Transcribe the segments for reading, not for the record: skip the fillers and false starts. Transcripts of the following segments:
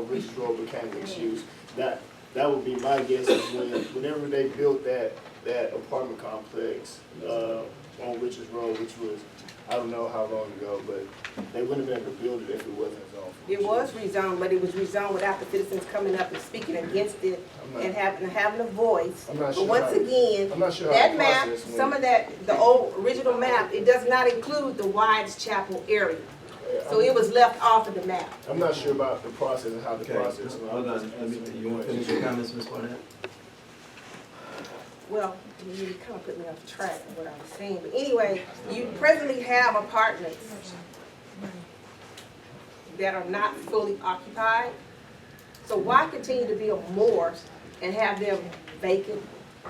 Richards Road became mixed use. That would be my guess is whenever they built that apartment complex on Richards Road, which was, I don't know how long ago, but they wouldn't have been able to build it if it wasn't zoned. It was rezoned, but it was rezoned without the citizens coming up and speaking against it and having a voice. But once again, that map, some of that, the old original map, it does not include the Wise Chapel area. So it was left off of the map. I'm not sure about the process and how the process. Hold on, you want to finish your comments, Ms. Barnett? Well, you kind of put me off track of what I was saying. But anyway, you presently have apartments that are not fully occupied. So why continue to build more and have them vacant?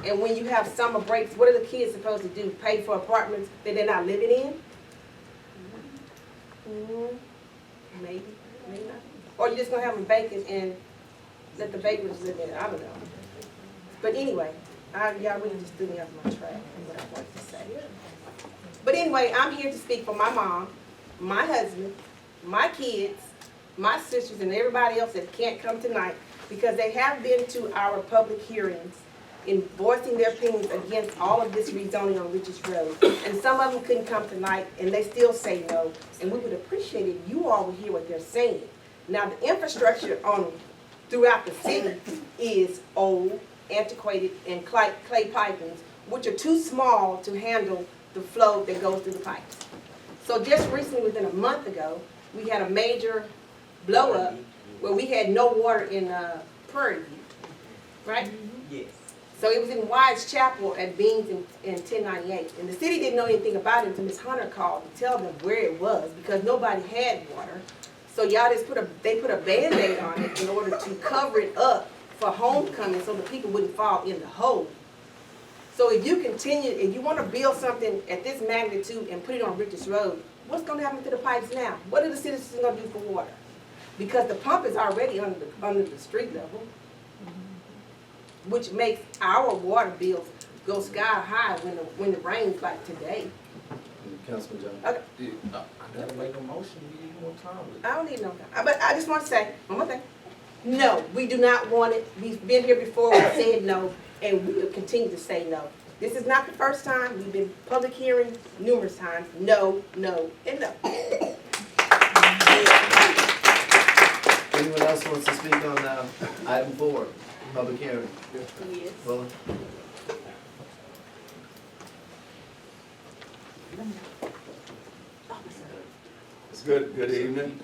And when you have summer breaks, what are the kids supposed to do? Pay for apartments that they're not living in? Maybe, maybe not. Or you're just gonna have them vacant and let the vagrants live in it. I don't know. But anyway, y'all really just threw me off my track and what I wanted to say. But anyway, I'm here to speak for my mom, my husband, my kids, my sisters, and everybody else that can't come tonight because they have been to our public hearings in voicing their opinions against all of this rezoning on Richards Road. And some of them couldn't come tonight and they still say no. And we would appreciate it if you all would hear what they're saying. Now the infrastructure throughout the city is old, antiquated, and clay pipings, which are too small to handle the flow that goes through the pipes. So just recently, within a month ago, we had a major blow up where we had no water in Prairie View, right? Yes. So it was in Wise Chapel at Beans in 1098. And the city didn't know anything about it until Ms. Hunter called to tell them where it was because nobody had water. So y'all just they put a Band-Aid on it in order to cover it up for homecoming so the people wouldn't fall in the hole. So if you continue, if you want to build something at this magnitude and put it on Richards Road, what's going to happen to the pipes now? What are the citizens going to do for water? Because the pump is already under the street level, which makes our water bills go sky high when it rains like today. Councilman Jones. Okay. I gotta make a motion, we need more time with it. I don't need no time. But I just want to say one more thing. No, we do not want it. We've been here before, we said no, and we will continue to say no. This is not the first time. We've been public hearing numerous times. No, no, and no. Anyone else wants to speak on item 4, public hearing? Yes. Well, Good evening.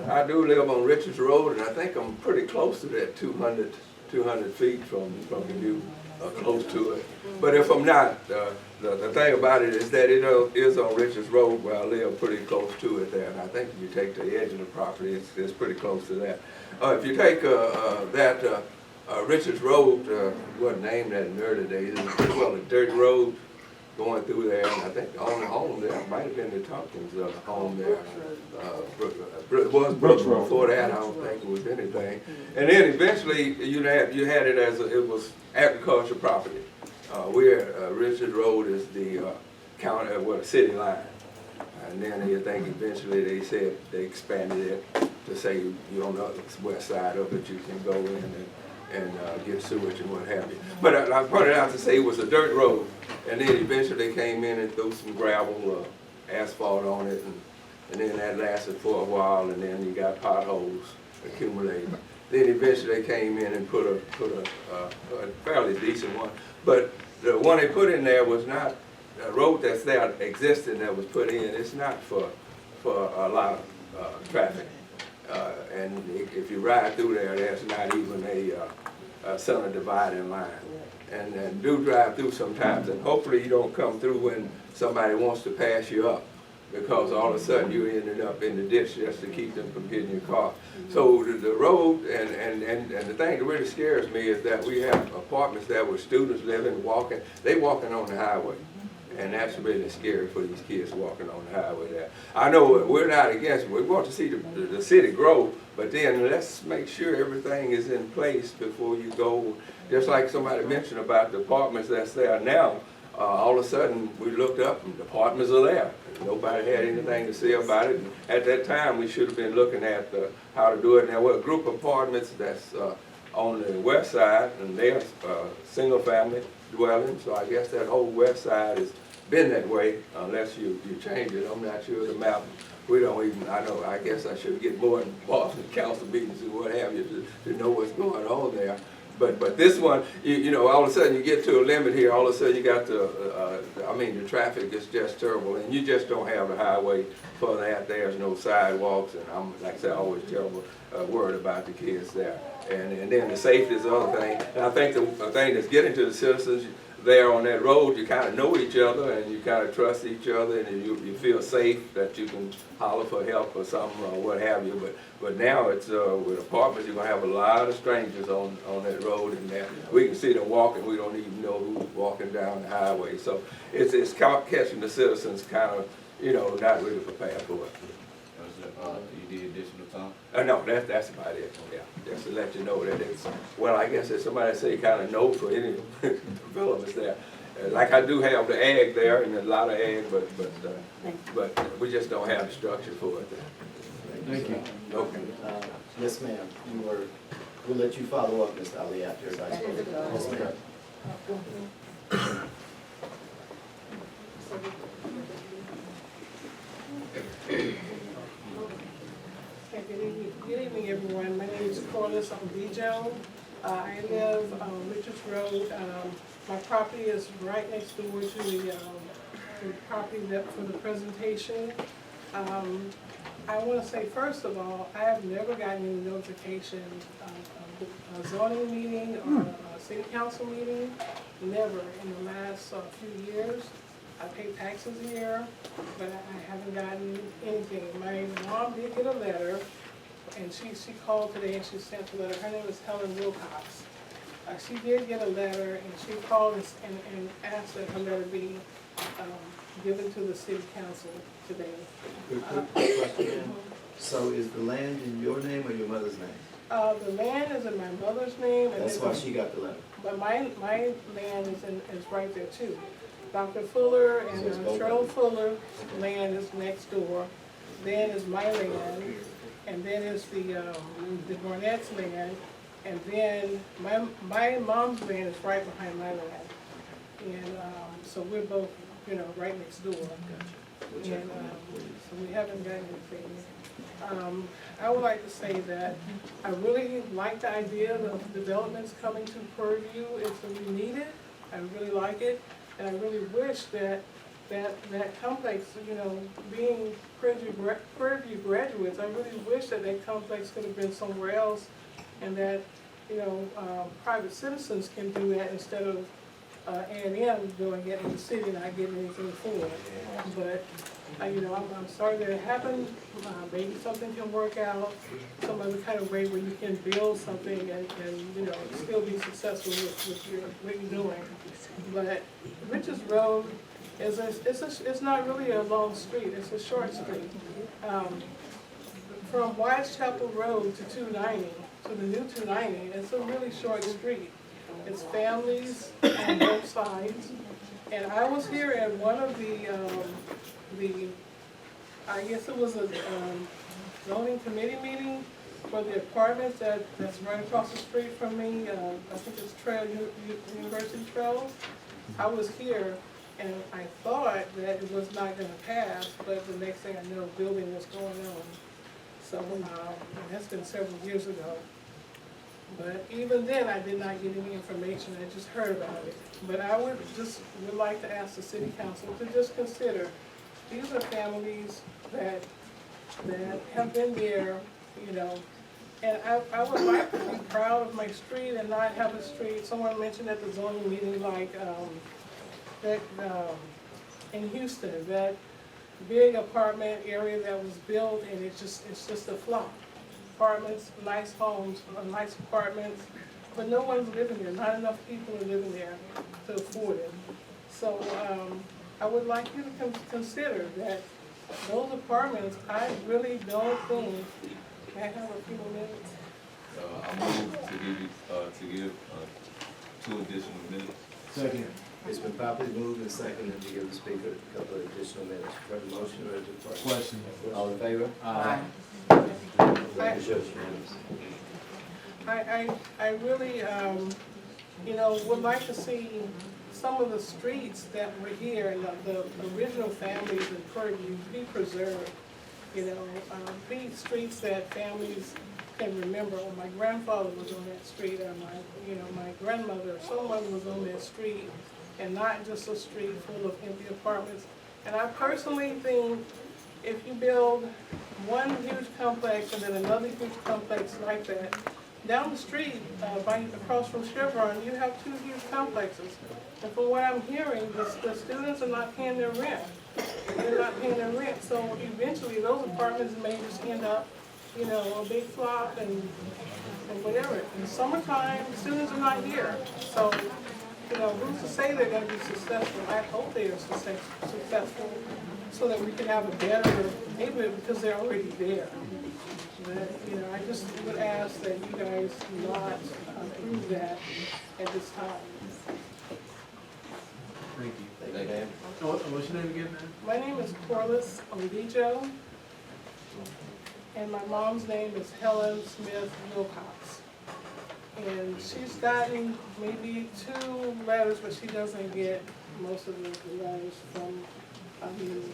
I do live on Richards Road, and I think I'm pretty close to that 200 feet from the view, close to it. But if I'm not, the thing about it is that it is on Richards Road where I live pretty close to it there. And I think if you take the edge of the property, it's pretty close to that. If you take that Richards Road, wasn't named that in the early days, it was pretty well a dirt road going through there, and I think the only home there might have been the Tompkins home there. It was Brooks Road. Before that, I don't think it was anything. And then eventually, you had it as it was agricultural property. Richards Road is the county, the city line. And then I think eventually they said they expanded it to say you on the west side of it you can go in and get sewage and what have you. But I pointed out to say it was a dirt road, and then eventually they came in and threw some gravel, asphalt on it, and then that lasted for a while, and then you got potholes accumulating. Then eventually they came in and put a fairly decent one, but the one they put in there was not a road that's there existing that was put in. It's not for a lot of traffic. And if you ride through there, there's not even a center dividing line. And do drive through sometimes, and hopefully you don't come through when somebody wants to pass you up, because all of a sudden you ended up in the ditch just to keep them from getting your car. So the road, and the thing that really scares me is that we have apartments there where students living, walking, they walking on the highway. And that's really scary for these kids walking on the highway there. I know we're not against it. We want to see the city grow, but then let's make sure everything is in place before you go. Just like somebody mentioned about the apartments that's there now, all of a sudden we looked up and the apartments are there. nobody had anything to say about it. And at that time, we should have been looking at how to do it. There were a group of apartments that's on the west side, and they're single-family dwelling, so I guess that whole west side has been that way unless you change it. I'm not sure of the map. We don't even, I guess I should get more involved in council meetings and what have you to know what's going on there. But this one, you know, all of a sudden you get to a limit here, all of a sudden you got the traffic is just terrible, and you just don't have the highway for that. There's no sidewalks, and I'm, like I said, always terrible worried about the kids there. And then the safety is the other thing. And I think the thing that's getting to the citizens, there on that road, you kind of know each other and you kind of trust each other, and you feel safe that you can holler for help or something or what have you. But now it's with apartments, you're gonna have a lot of strangers on that road, and there we can see them walking. We don't even know who's walking down the highway. So it's catching the citizens kind of, you know, not really prepared for it. You did additional time? No, that's about it. Yeah, just to let you know that it's, well, I guess if somebody say kind of no for any developments there. Like I do have the ag there, and a lot of ag, but we just don't have the structure for it there. Thank you. Okay. Yes, ma'am, we'll let you follow up, Mr. Ali, after everybody's spoken. Yes, ma'am. Good evening, everyone. My name is Corliss Obijo. I live on Richards Road. My property is right next door to the property that for the presentation. I want to say, first of all, I have never gotten any notification of a zoning meeting or a city council meeting. Never in the last few years. I pay taxes here, but I haven't gotten anything. My mom did get a letter, and she called today and she sent a letter. Her name is Helen Wilcox. She did get a letter, and she called and asked that her letter be given to the city council today. Quick question, ma'am. So is the land in your name or your mother's name? The land is in my mother's name. And That's why she got the letter. But my land is right there too. Dr. Fuller and Cheryl Fuller land is next door. Then is my land, and then is the Barnett's land, and then my mom's land is right behind my land. And so we're both, you know, right next door. And so we haven't got anything. I would like to say that I really like the idea of developments coming to Purview. It's really needed. I really like it. And I really wish that complex, you know, being Purview graduates, I really wish that complex could have been somewhere else, and that, you know, private citizens can do that instead of A&M doing it in the city and not getting anything for it. But, you know, I'm sorry that it happened. Maybe something can work out some other kind of way where you can build something and you know, still be successful with what you're doing. But Richards Road it's not really a long street, it's a short street. From Wise Chapel Road to 290, to the new 290, it's a really short street. It's families on both sides. And I was here at one of I guess it was a zoning committee meeting for the apartments that's right across the street from me. I think it's University Trail. I was here, and I thought that it was not going to pass, but the next thing I know, building was going on. So that's been several years ago. But even then, I did not get any information. I just heard about it. But I would like to ask the city council to just consider, these are families that have been there, you know, and I would like to be proud of my street and not have a street. Someone mentioned at the zoning meeting, like in Houston, that big apartment area that was built, and it's just a flop. Apartments, nice homes, nice apartments, but no one's living there. Not enough people are living there to afford it. So I would like you to consider that those apartments, I really don't think. May I have a few more minutes? I move to give 2 additional minutes. Second. It's been properly moved and seconded to give the speaker a couple of additional minutes. For the motion or the question? Question. All in favor? Aye. Record shows unanimous. I really, you know, would like to see some of the streets that were here and the original families in Purdue be preserved. You know, be streets that families can remember. Or my grandfather was on that street, or my grandmother, or someone was on that street, and not just a street full of empty apartments. And I personally think if you build one huge complex and then another huge complex like that, down the street, across from Chevron, you have two huge complexes. And from what I'm hearing, the students are not paying their rent. They're not paying their rent, so eventually those apartments may just end up, you know, a big flop and whatever. In the summertime, students are not here, so, you know, who's to say they're gonna be successful? I hope they are successful, so that we can have a better neighborhood, because they're already there. But, you know, I just would ask that you guys not approve that at this time. Thank you. Thank you, ma'am. What's your name again, ma'am? My name is Corliss Olijo, and my mom's name is Helen Smith Wilcox. And she's gotten maybe 2 letters, but she doesn't get most of the letters from these.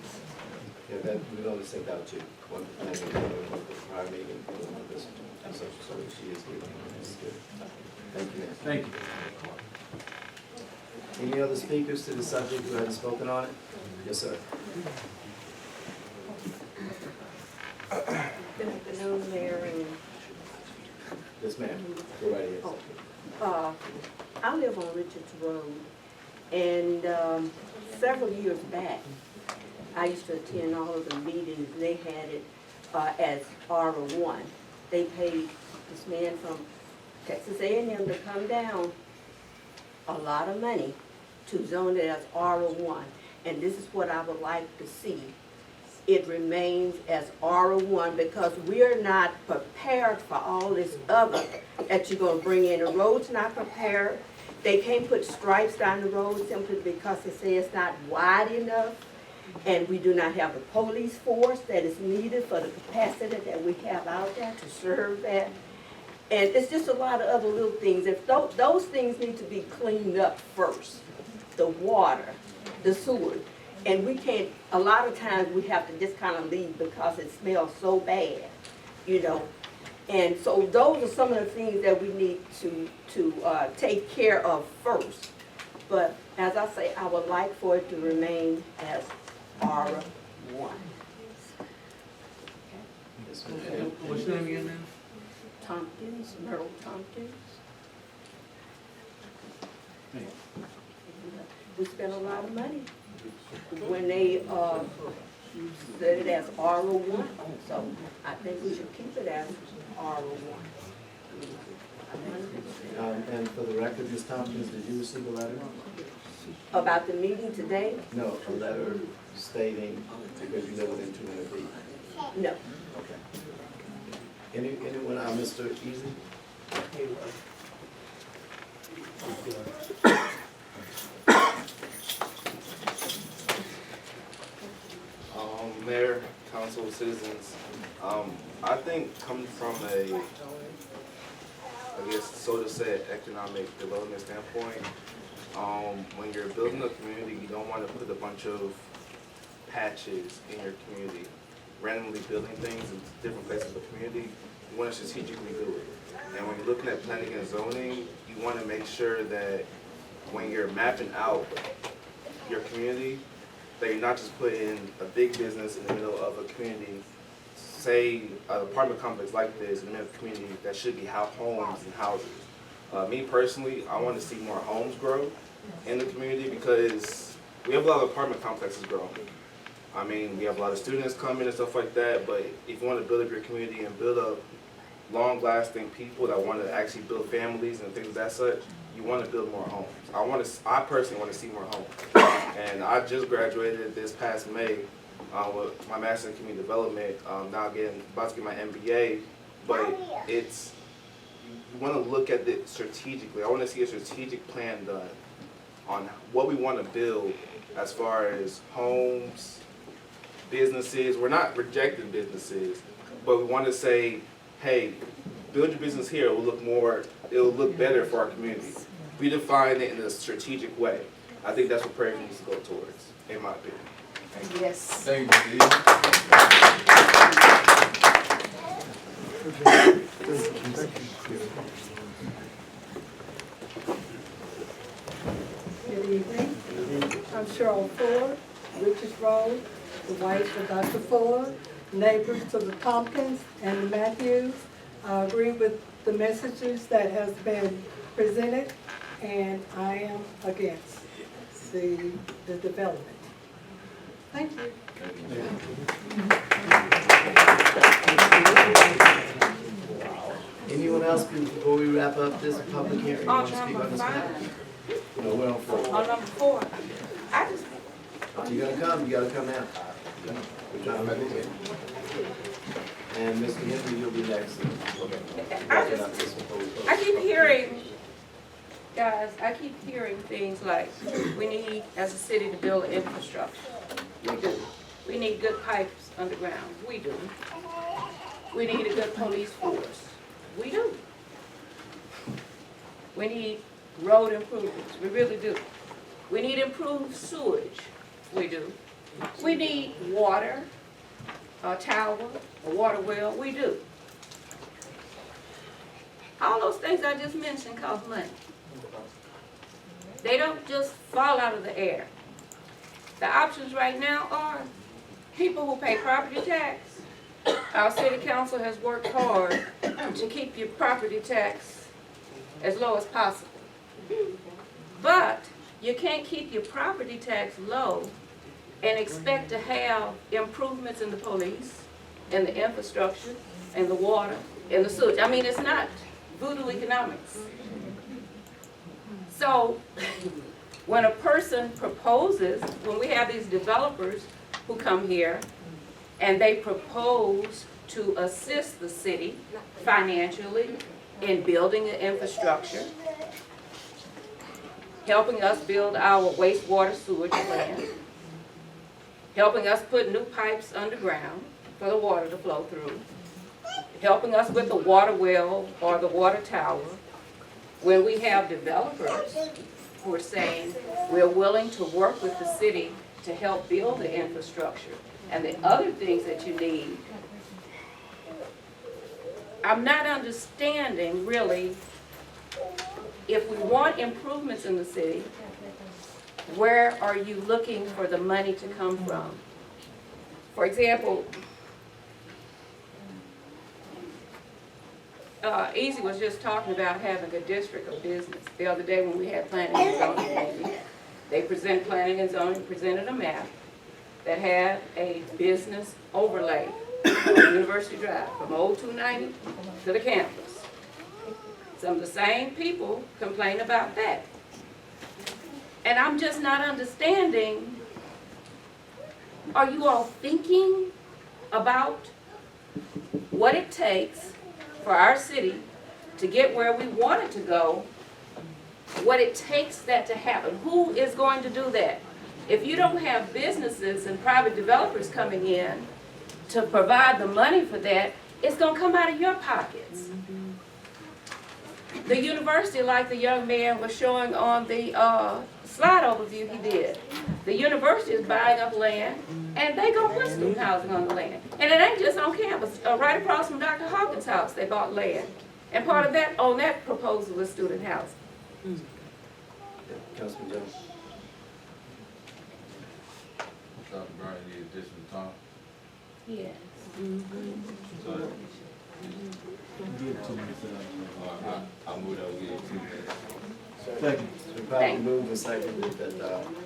Yeah, that, we only sent out to one, and then one for prior meeting, and one for this. So she is here. That's good. Thank you, ma'am. Thank you. Any other speakers to the subject who haven't spoken on it? Yes, sir. Good afternoon, Mayor, and, Yes, ma'am. Go right ahead. I live on Richards Road, and several years back, I used to attend all of the meetings. They had it as R1. They paid this man from Texas A&M to come down a lot of money to zone it as R1. And this is what I would like to see. It remains as R1 because we're not prepared for all this other that you're going to bring in. The road's not prepared. They can't put stripes down the road simply because they say it's not wide enough. And we do not have the police force that is needed for the capacity that we have out there to serve that. And it's just a lot of other little things. If those things need to be cleaned up first, the water, the sewer. And we can't, a lot of times we have to just kind of leave because it smells so bad, you know. And so those are some of the things that we need to take care of first. But as I say, I would like for it to remain as R1. Yes, ma'am. What's your name again, ma'am? Tompkins, Myrtle Tompkins. Thank you. We spent a lot of money when they set it as R1, so I think we should keep it as R1. And for the record, Ms. Tompkins, did you receive a letter? About the meeting today? No, a letter stating because you live within 200 feet. No. Okay. Anyone, Mr. Easy? Mayor, council, citizens, I think coming from a, I guess, so to say, economic development standpoint, when you're building a community, you don't want to put a bunch of patches in your community, randomly building things in different places of the community. You want to strategically do it. And when you're looking at planning and zoning, you want to make sure that when you're mapping out your community, that you're not just putting a big business in the middle of a community, say an apartment complex like this in the middle of a community that should be homes and houses. Me personally, I want to see more homes grow in the community because we have a lot of apartment complexes growing. I mean, we have a lot of students coming and stuff like that, but if you want to build up your community and build up long-lasting people that want to actually build families and things of that such, you want to build more homes. I personally want to see more homes. And I just graduated this past May with my Master's in Community Development. Now about to get my MBA, but you want to look at it strategically. I want to see a strategic plan done on what we want to build as far as homes, businesses. We're not rejecting businesses, but we want to say, hey, build your business here. It will look better for our community. We define it in a strategic way. I think that's what Prairie needs to go towards, in my opinion. Yes. Thank you, Steve. Good evening. I'm Cheryl Fuller, Richards Road, the wife of Dr. Fuller, neighbors to the Tompkins and the Matthews. I agree with the messages that has been presented, and I am against the development. Thank you. Anyone else before we wrap up this public hearing? On Want to speak on number this matter? 5, No, we're on 4. on number 4, I just, You gotta come now. We're trying to make it. And Mr. Henry, you'll be next. I keep hearing, guys, I keep hearing things like, we need, as a city, to build infrastructure. We do. We need good pipes underground. We do. We need a good police force. We do. We need road improvements. We really do. We need improved sewage. We do. We need water, a tower, a water well. We do. All those things I just mentioned cost money. They don't just fall out of the air. The options right now are people who pay property tax. Our city council has worked hard to keep your property tax as low as possible. But you can't keep your property tax low and expect to have improvements in the police, and the infrastructure, and the water, and the sewage. I mean, it's not voodoo economics. So when a person proposes, when we have these developers who come here and they propose to assist the city financially in building the infrastructure, helping us build our wastewater sewage plant, helping us put new pipes underground for the water to flow through, helping us with the water well or the water tower. When we have developers who are saying we're willing to work with the city to help build the infrastructure and the other things that you need, I'm not understanding really, if we want improvements in the city, where are you looking for the money to come from? For example, Easy was just talking about having a district of business. The other day when we had planning and zoning meeting, they presented planning and zoning, presented a map that had a business overlay on University Drive from old 290 to the campus. Some of the same people complain about that. And I'm just not understanding, are you all thinking about what it takes for our city to get where we want it to go, what it takes that to happen? Who is going to do that? If you don't have businesses and private developers coming in to provide the money for that, it's going to come out of your pockets. The university, like the young man was showing on the slide overview he did, the university is buying up land, and they gonna put student housing on the land. And it ain't just on campus. Right across from Dr. Hawkins' house, they bought land. And part of that, on that proposal, was student housing. Councilman Jones. Dr. Brown, you need additional time? Yes. So, Give 2 minutes. I move that we get 2 minutes. Second. It's been probably moved and seconded that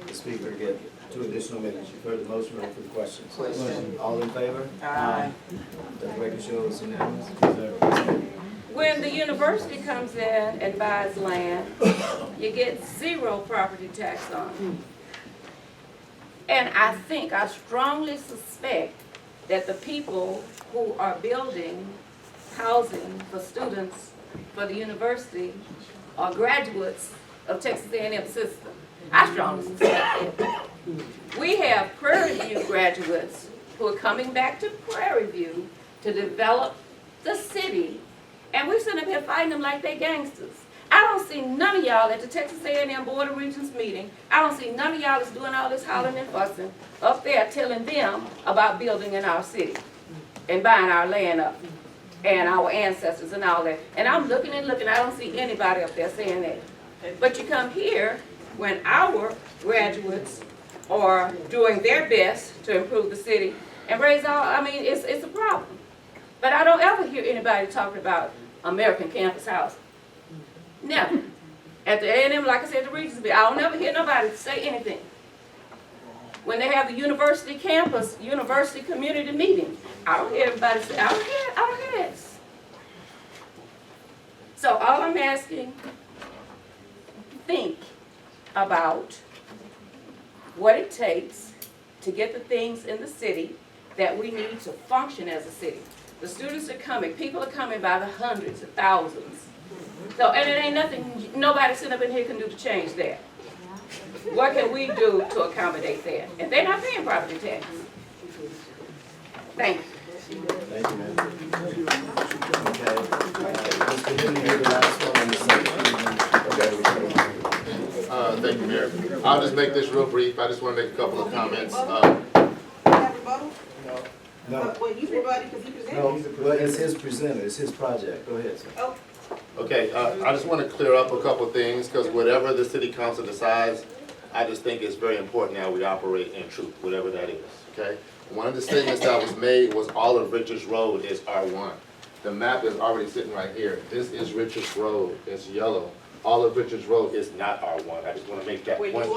the speaker get 2 additional minutes. You've heard the motion, ready for the questions. Question. All in favor? Aye. The record shows unanimous. When the university comes in and buys land, you get 0 property tax on it. And I strongly suspect that the people who are building housing for students for the university are graduates of Texas A&M system. I strongly suspect it. We have Prairie View graduates who are coming back to Prairie View to develop the city, and we're sitting up here fighting them like they gangsters. I don't see none of y'all at the Texas A&M Board of Regents meeting. I don't see none of y'all that's doing all this hollering and fussing up there telling them about building in our city and buying our land up and our ancestors and all that. And I'm looking and looking, I don't see anybody up there saying that. But you come here when our graduates are doing their best to improve the city and raise all, I mean, it's a problem. But I don't ever hear anybody talking about American campus housing. Never. At the A&M, like I said, the Regents, I don't ever hear nobody say anything. When they have the university campus, university community meeting, I don't hear everybody say, I don't hear this. So all I'm asking, think about what it takes to get the things in the city that we need to function as a city. The students are coming, people are coming by the hundreds of thousands. So, and it ain't nothing, nobody sitting up in here can do to change that. What can we do to accommodate that? And they're not paying property tax. Thank you. Thank you, ma'am. Okay. Mr. Henry, you're the last one on the subject. Okay. Thank you, Mayor. I'll just make this real brief. I just want to make a couple of comments. No, Well, you provided, because he presented. no, well, it's his presenter, it's his project. Go ahead, sir. Oh, Okay, I just want to clear up a couple of things, because whatever the city council decides, I just think it's very important that we operate in truth, whatever that is, okay? One of the statements that was made was all of Richards Road is R1. The map is already sitting right here. This is Richards Road, it's yellow. All of Richards Road is not R1. I just want to make that where point. you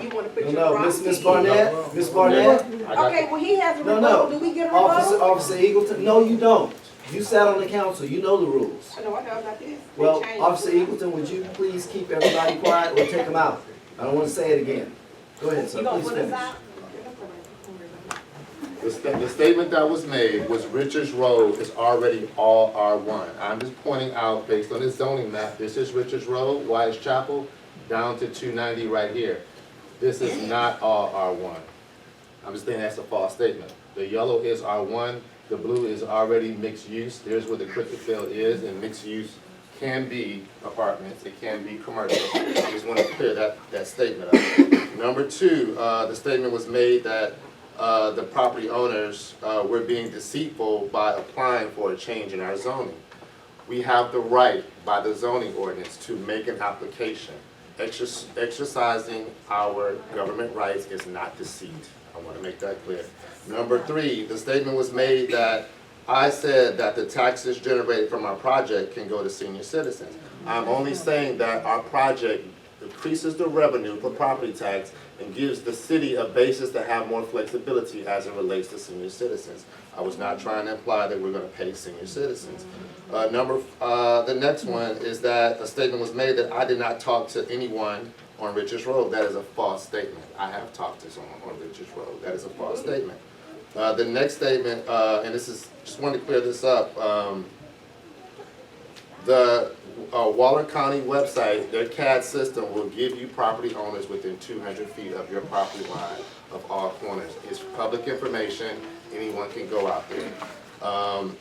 wanna put your No, rocks? Miss Barnett, Miss Barnett? I got Okay, well, he has a No, rebuttal, no. do we get a Officer, rebuttal? Officer Eagleton, no, you don't. You sat on the council, you know the rules. No, I know about this. They Well, changed Officer it. Eagleton, would you please keep everybody quiet or take them out? I don't want to say it again. Go ahead, sir, You gonna please put us finish. out? The statement that was made was Richards Road is already all R1. I'm just pointing out, based on this zoning map, this is Richards Road, Wise Chapel, down to 290 right here. This is not all R1. I'm just saying that's a false statement. The yellow is R1, the blue is already mixed use. There's where the cricket field is, and mixed use can be apartments, it can be commercial. I just want to clear that statement up. Number two, the statement was made that the property owners were being deceitful by applying for a change in our zoning. We have the right by the zoning ordinance to make an application. Exercising our government rights is not deceit. I want to make that clear. Number three, the statement was made that I said that the taxes generated from our project can go to senior citizens. I'm only saying that our project increases the revenue for property tax and gives the city a basis to have more flexibility as it relates to senior citizens. I was not trying to imply that we're going to pay senior citizens. The next one is that a statement was made that I did not talk to anyone on Richards Road. That is a false statement. I have talked to someone on Richards Road. That is a false statement. The next statement, and this is, just wanted to clear this up, the Waller County website, their CAD system will give you property owners within 200 feet of your property line of all corners. It's public information, anyone can go out there.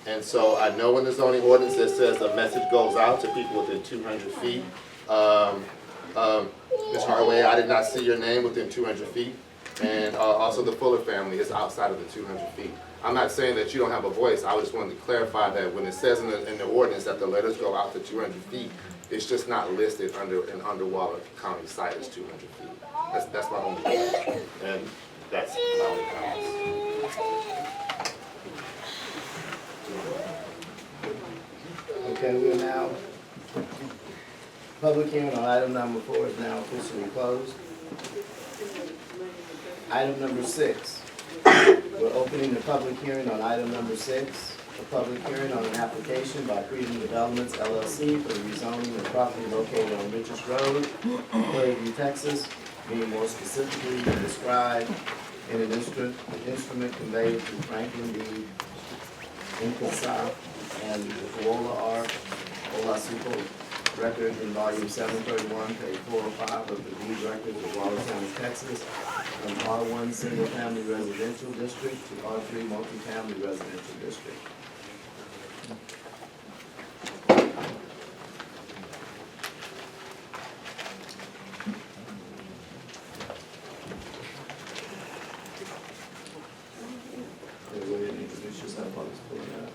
And so I know in the zoning ordinance that says a message goes out to people within 200 feet. Ms. Harway, I did not see your name within 200 feet. And also the Fuller family is outside of the 200 feet. I'm not saying that you don't have a voice. I just wanted to clarify that when it says in the ordinance that the letters go out to 200 feet, it's just not listed under Waller County site as 200 feet. That's my only point. And that's my only comments. Okay, we're now, public hearing on item number 4 is now officially closed. Item number 6, we're opening the public hearing on item number 6, a public hearing on an application by Freedom Developments LLC for the rezoning of property located on Richards Road, Prairie View, Texas, being more specifically described in an instrument conveyed to Franklin D. Incasa and Kuola R. Olasupo record in volume 731, page 405 of the deed records of Wallace County, Texas, from R1 Single Family Residential District to R3 Multifamily Residential District. Okay, go ahead and introduce yourself while it's pulling up.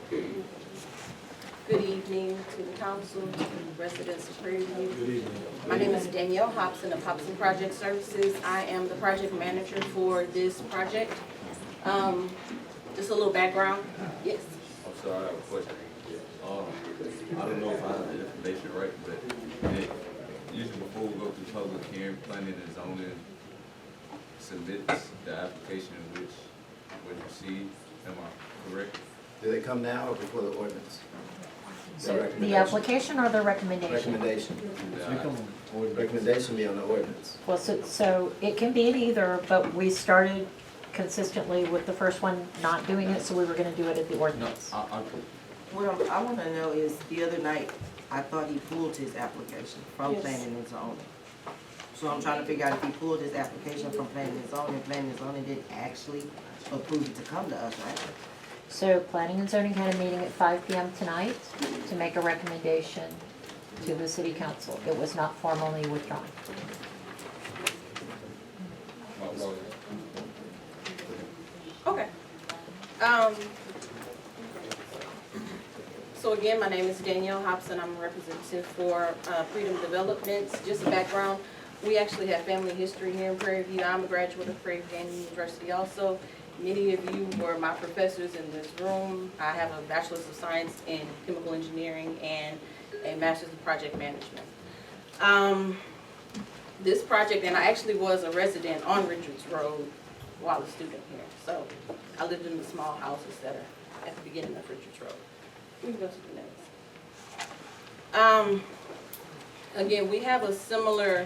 Good evening to the council, residents of Prairie View. Good evening. My name is Danielle Hobson of Hobson Project Services. I am the project manager for this project. Just a little background. Yes. I'm sorry, I have a question. I don't know if I have the information right, but usually before we go through public hearing, planning and zoning submits the application in which we receive. Am I correct? Do they come now or before the ordinance? So the application or the recommendation? Recommendation. We come on board. Recommendation be on the ordinance. Well, so it can be in either, but we started consistently with the first one not doing it, so we were gonna do it at the No, ordinance. What I wanna know is, the other night, I thought he pulled his application from Yes. planning and zoning. So I'm trying to figure out if he pulled his application from planning and zoning didn't actually approve it to come to us, right? So planning and zoning had a meeting at 5 PM tonight to make a recommendation to the city council. It was not formally withdrawn. Okay. So again, my name is Danielle Hobson. I'm a representative for Freedom Developments. Just a background, we actually have family history here in Prairie View. I'm a graduate of Prairie View University also. Many of you were my professors in this room. I have a bachelor's of science in chemical engineering and a master's of project management. This project, and I actually was a resident on Richards Road while a student here. So I lived in the small houses that are at the beginning of Richards Road. We can go to the next. Again, we have a similar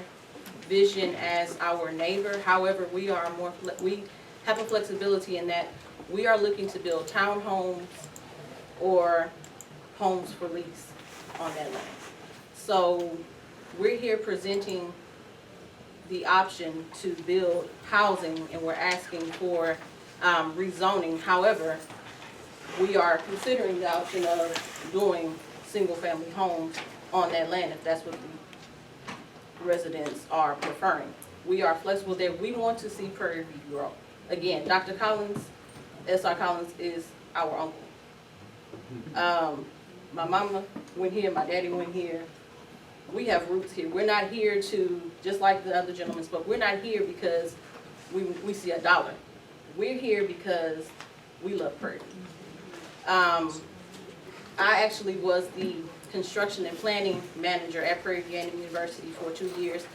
vision as our neighbor. However, we are we have a flexibility in that we are looking to build townhomes or homes for lease on that land. So we're here presenting the option to build housing, and we're asking for rezoning. However, we are considering the option of doing single-family homes on that land if that's what the residents are preferring. We are flexible there. We want to see Prairie View grow. Again, Dr. Collins, S.R. Collins is our uncle. My mama went here, my daddy went here. We have roots here. We're not here to, just like the other gentlemen spoke, we're not here because we see a dollar. We're here because we love Prairie View. I actually was the construction and planning manager at Prairie View University for 2 years.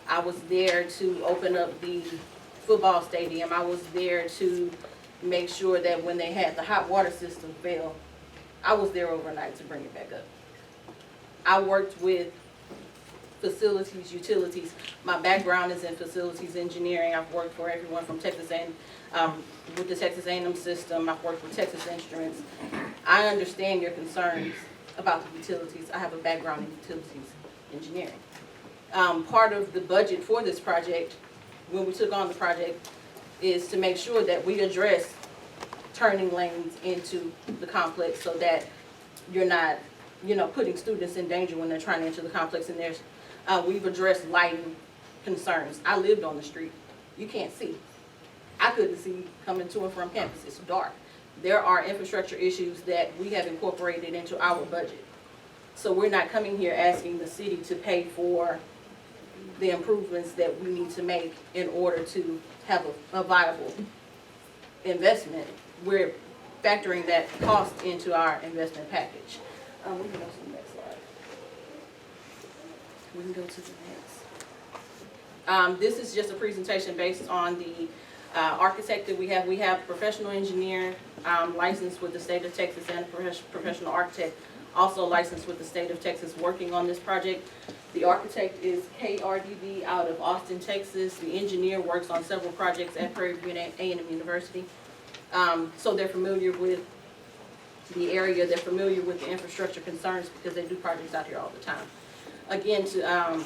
I was there to open up the football stadium. I was there to make sure that when they had the hot water system fail, I was there overnight to bring it back up. I worked with facilities, utilities. My background is in facilities engineering. I've worked for everyone from Texas with the Texas A&M system. I've worked with Texas Instruments. I understand your concerns about the utilities. I have a background in utilities engineering. Part of the budget for this project, when we took on the project, is to make sure that we address turning lanes into the complex so that you're not, putting students in danger when they're trying to enter the complex. And we've addressed lighting concerns. I lived on the street. You can't see. I couldn't see coming to and from campus. It's dark. There are infrastructure issues that we have incorporated into our budget. So we're not coming here asking the city to pay for the improvements that we need to make in order to have a viable investment. We're factoring that cost into our investment package. We can go to the next slide. We can go to the next. This is just a presentation based on the architect that we have. We have professional engineer licensed with the state of Texas and professional architect also licensed with the state of Texas working on this project. The architect is KRDB out of Austin, Texas. The engineer works on several projects at Prairie View A&M University. So they're familiar with the area, they're familiar with the infrastructure concerns because they do projects out here all the time. again, to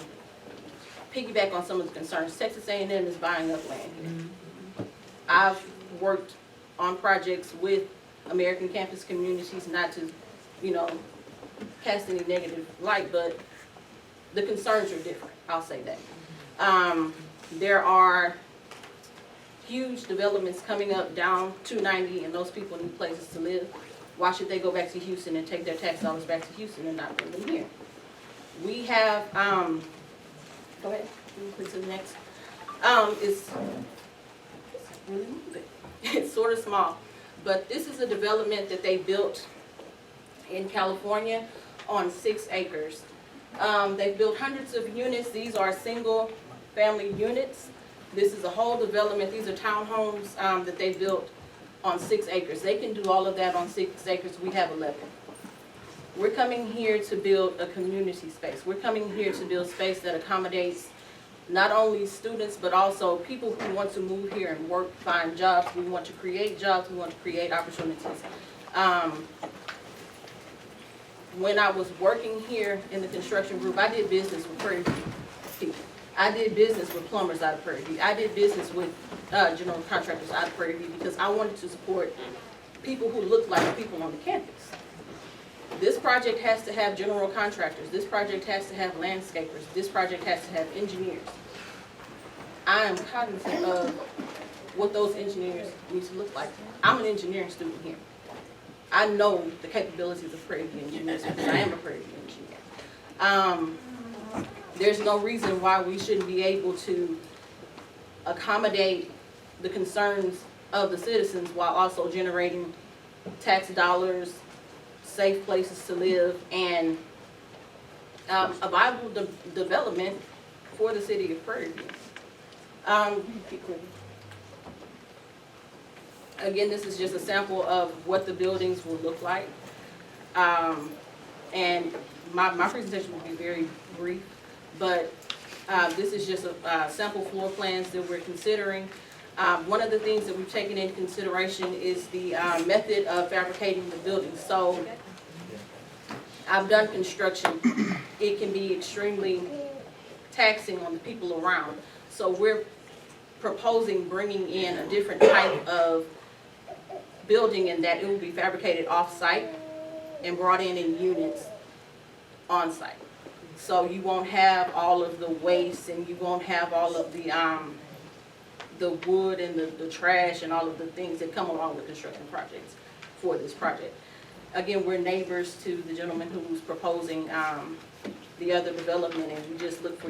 piggyback on some of the concerns, Texas A&M is buying up land here. I've worked on projects with American Campus Communities, not to, you know, cast any negative light, but the concerns are different, I'll say that. There are huge developments coming up down 290, and those people need places to live. Why should they go back to Houston and take their tax dollars back to Houston and not bring them here? We have, go ahead, click to the next. It's really moving. It's sort of small, but this is a development that they built in California on 6 acres. They've built hundreds of units. These are single family units. This is a whole development. These are townhomes that they built on 6 acres. They can do all of that on 6 acres. We have 11. We're coming here to build a community space. We're coming here to build space that accommodates not only students, but also people who want to move here and work, find jobs. We want to create jobs. We want to create opportunities. When I was working here in the construction group, I did business with Prairie View people. I did business with plumbers out of Prairie View. I did business with general contractors out of Prairie View because I wanted to support people who look like the people on the campus. This project has to have general contractors. This project has to have landscapers. This project has to have engineers. I am cognizant of what those engineers need to look like. I'm an engineering student here. I know the capabilities of Prairie View engineers because I am a Prairie View engineer. There's no reason why we shouldn't be able to accommodate the concerns of the citizens while also generating tax dollars, safe places to live, and a viable development for the city of Prairie View. Again, this is just a sample of what the buildings will look like. And my presentation will be very brief, but this is just a sample floor plans that we're considering. One of the things that we've taken into consideration is the method of fabricating the building. So I've done construction. It can be extremely taxing on the people around. So we're proposing bringing in a different type of building in that it will be fabricated off-site and brought in units on-site. So you won't have all of the waste and you won't have all of the wood and the trash and all of the things that come along with construction projects for this project. Again, we're neighbors to the gentleman who's proposing the other development, and we just look for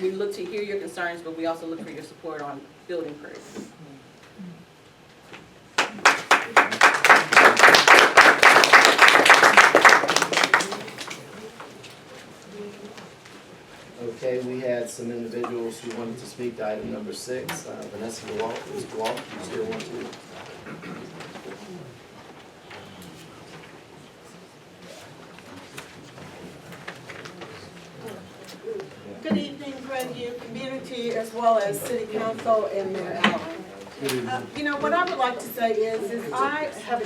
we look to hear your concerns, but we also look for your support on building Prairie View. Okay, we had some individuals who wanted to speak to item number 6. Vanessa DeWalt, Mr. DeWalt, you still want to? Good evening, Prairie View community, as well as City Council and Mayor Allen. You know, what I would like to say is I have